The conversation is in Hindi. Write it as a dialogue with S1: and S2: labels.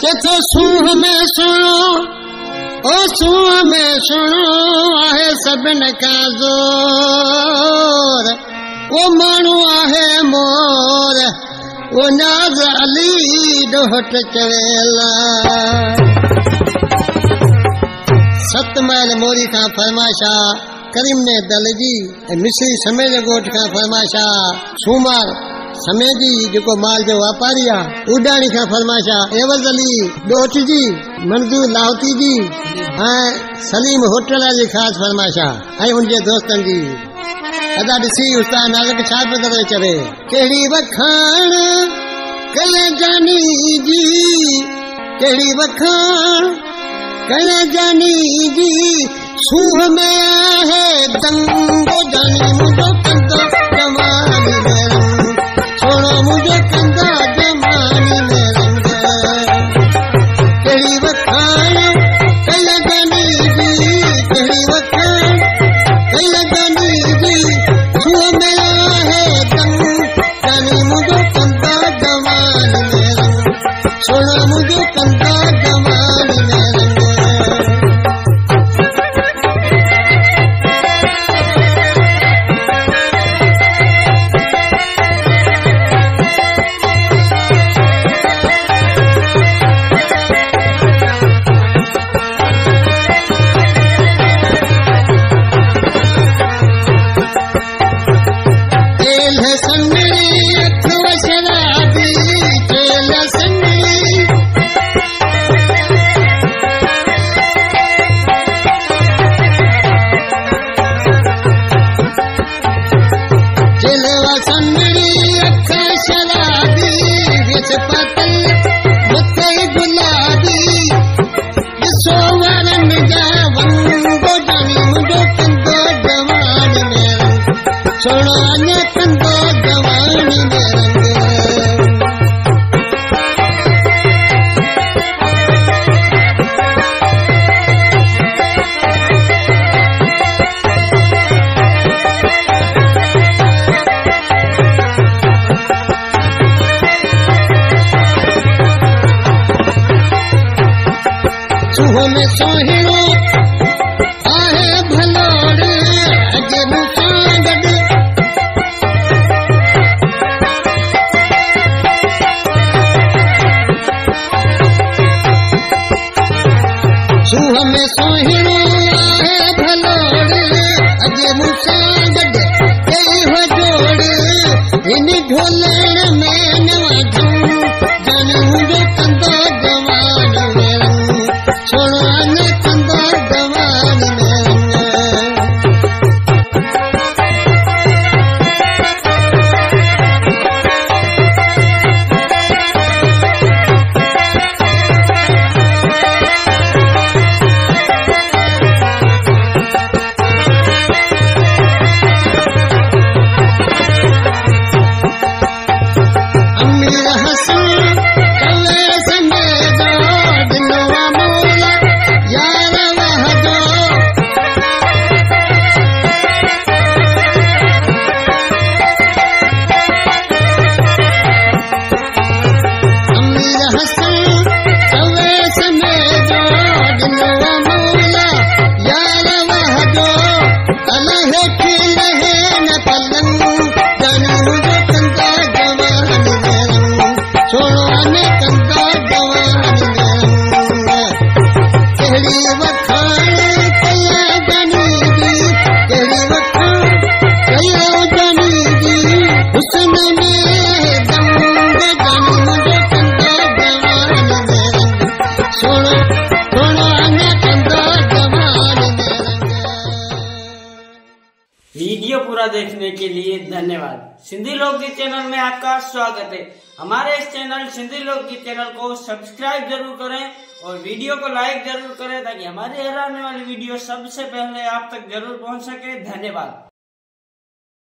S1: चथो सूह में सुनो ओ सूह में सुनो आहे सभिन खां ज़ोर वो माण्हू आहे मोर वो नाज़ अली ॾोहट चवेला सत महल मोरी खां फरमाइशा करीम ने दलजी मिस्री समय जे ॻोठ खां फरमाइशा सूमार समय जी जेको माल जो वापारी आहे उडाणी खां फरमाइशा एवज़ अली ॾोठ जी मंजूर लाहौती जी ऐं सलीम होटल जी ख़ासि फरमाइशा ऐं उनजे दोस्तनि जी अदा ॾिसी उस्ताद नाज़क छा पियो करे चवे कहिड़ी वखाण कल जानी जी कहिड़ी वखाण कल जानी जी सूह में आहे दंगो जानी मुंहिंजो कंदो जवानी में रंग छोड़ो मुंहिंजो कंदो जवानी में रंग कहिड़ी वखाण कल जानी जी कहिड़ी वखाण कल जानी जी सूह में आहे दंग जानी मुंहिंजो कंदो जवानी में रंग छोड़ो मुंहिंजो कंदो जवानी में रंग
S2: वीडियो पूरा देखने के लिए धन्यवाद। सिंधी लोकगीत चैनल में आपका स्वागत है। हमारे इस चैनल सिंधी लोकगीत चैनल को सब्सक्राइब जरूर करें और वीडियो को लाइक जरूर करें ताकि हमारी हर आने वाली वीडियो सबसे पहले आप तक जरूर पहुंच सके। धन्यवाद।